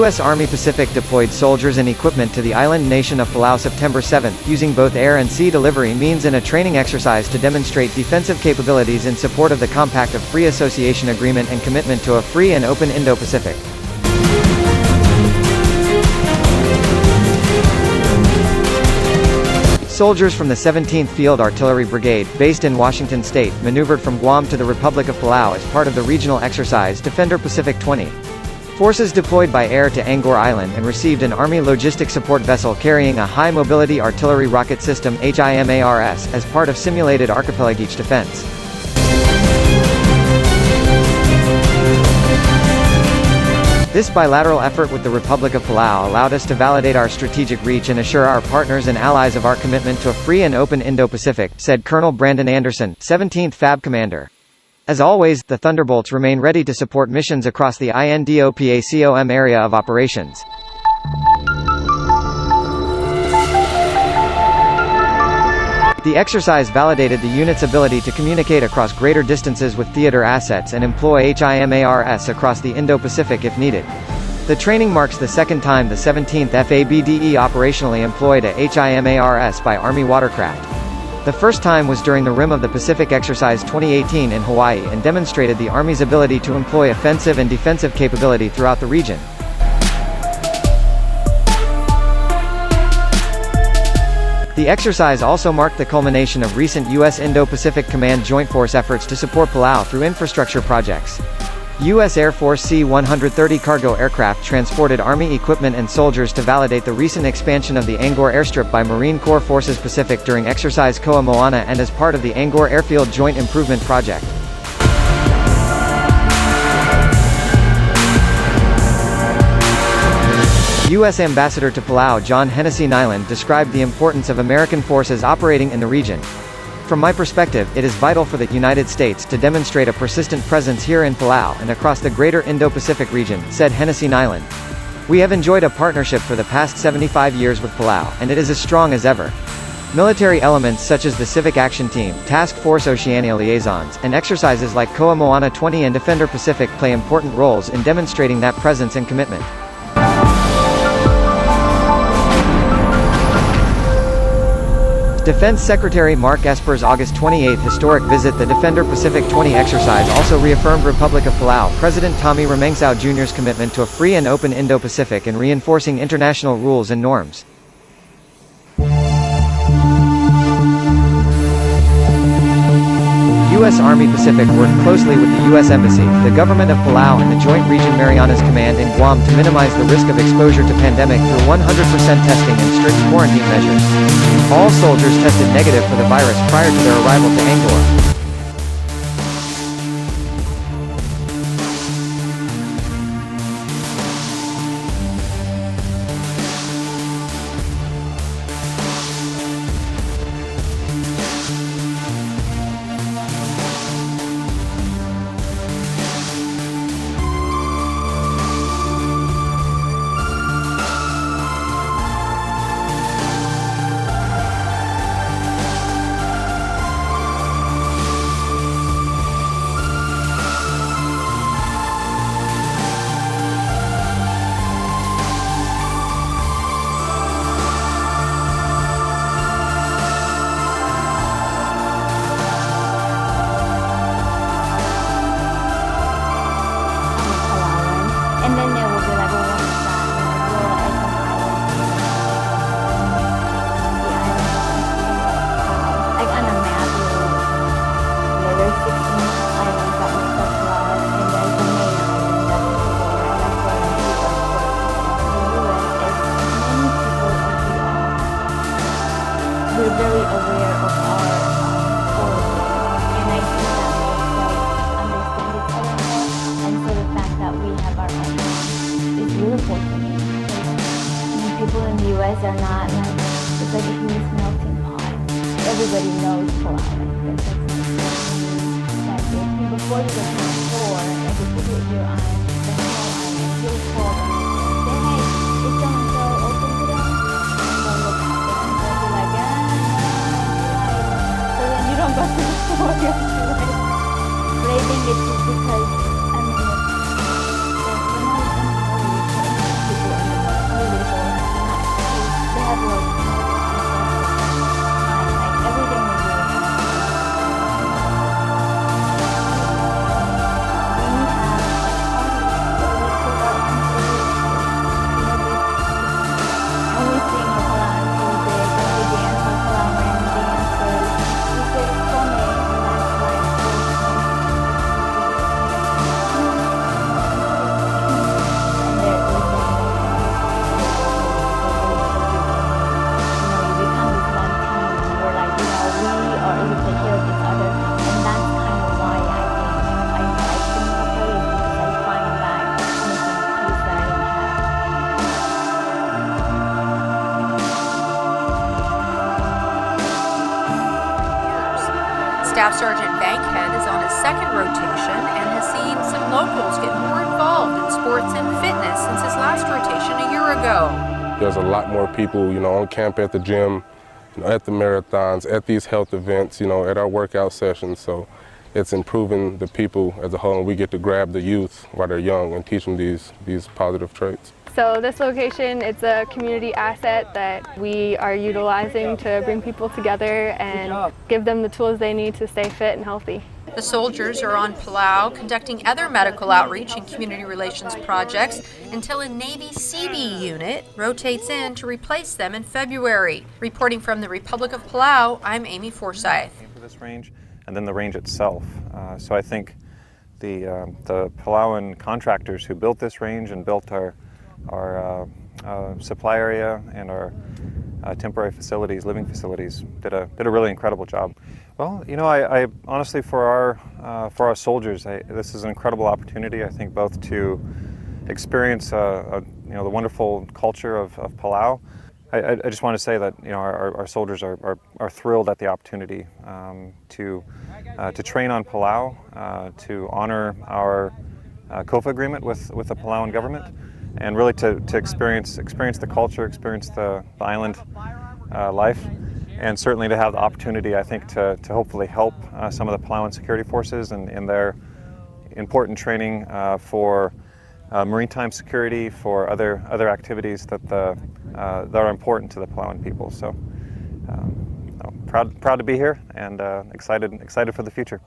U.S. Army Pacific deployed soldiers and equipment to the island nation of Palau September 7, using both air and sea delivery means in a training exercise to demonstrate defensive capabilities in support of the Compact of Free Association Agreement and commitment to a free and open Indo-Pacific. Soldiers from the 17th Field Artillery Brigade, based in Washington State, maneuvered from Guam to the Republic of Palau as part of the regional exercise Defender Pacific 20. Forces deployed by air to Angkor Island and received an Army logistic support vessel carrying a high-mobility artillery rocket system HIMARS as part of simulated archipelagic defense. This bilateral effort with the Republic of Palau allowed us to validate our strategic reach and assure our partners and allies of our commitment to a free and open Indo-Pacific, said Colonel Brandon Anderson, 17th FAB Commander. As always, the Thunderbolts remain ready to support missions across the INDOPACOM area of operations. The exercise validated the unit's ability to communicate across greater distances with theater assets and employ HIMARS across the Indo-Pacific if needed. The training marks the second time the 17th FABDE operationally employed a HIMARS by Army watercraft. The first time was during the Rim of the Pacific Exercise 2018 in Hawaii and demonstrated the Army's ability to employ offensive and defensive capability throughout the region. The exercise also marked the culmination of recent U.S. Indo-Pacific Command Joint Force efforts to support Palau through infrastructure projects. U.S. Air Force C-130 cargo aircraft transported Army equipment and soldiers to validate the recent expansion of the Angkor airstrip by Marine Corps Forces Pacific during Exercise Koa Moana and as part of the Angkor Airfield Joint Improvement Project. U.S. Ambassador to Palau John Hennessy Nyland described the importance of American forces operating in the region. From my perspective, it is vital for the United States to demonstrate a persistent presence here in Palau and across the greater Indo-Pacific region, said Hennessy Nyland. We have enjoyed a partnership for the past 75 years with Palau, and it is as strong as ever. Military elements such as the Civic Action Team, Task Force Oceania Liaisons, and exercises like Koa Moana 20 and Defender Pacific play important roles in demonstrating that presence and commitment. Defense Secretary Mark Esper's August 28 historic visit, the Defender Pacific 20 exercise, also reaffirmed Republic of Palau President Tommy Remengsau Jr.'s commitment to a free and open Indo-Pacific and reinforcing international rules and norms. U.S. Army Pacific worked closely with the U.S. Embassy, the Government of Palau and the Joint Region Marianas Command in Guam to minimize the risk of exposure to pandemic through 100% testing and strict quarantine measures. All soldiers tested negative for the virus prior to their arrival to Angkor. And then there will be like a one shot, like on a map, there's 16 islands that make up Palau, and there's the main island that's Florida, and that's where people we're very aware of our policy, and I think that makes us understand each other more, and so the fact that we have our own is beautiful to me. People in the US are not like, it's like a huge melting pot. Everybody knows Palau. Like that's it. Before you get to the shore, like if you put your eye on the small island, you'll fall. Say, hey, is so-and-so open today? And they'll look at them and they'll be like, so then you don't go to the store, you have to like, but I think it's just because, I mean, we're not even Staff Sergeant Bankhead is on his second rotation and has seen some locals get more involved in sports and fitness since his last rotation a year ago. There's a lot more people, on camp at the gym, at the marathons, at these health events, at our workout sessions. So it's improving the people as a whole, and we get to grab the youth while they're young and teach them these positive traits. So this location, it's a community asset that we are utilizing to bring people together and give them the tools they need to stay fit and healthy. The soldiers are on Palau conducting other medical outreach and community relations projects until a Navy CB unit rotates in to replace them in February. Reporting from the Republic of Palau, I'm Amy Forsyth. For this range, and then the range itself. So I think the Palauan contractors who built this range and built our supply area and our temporary facilities, living facilities, did a really incredible job. Well, I honestly, for our soldiers, this is an incredible opportunity. I think both to experience the wonderful culture of Palau. I just want to say that our soldiers are thrilled at the opportunity to train on Palau, to honor our COFA agreement with the Palauan government, and really to experience the culture, experience the island life, and certainly to have the opportunity, I think, to hopefully help some of the Palauan security forces in their important training for maritime security, for other activities that are important to the Palauan people. So proud to be here and excited for the future.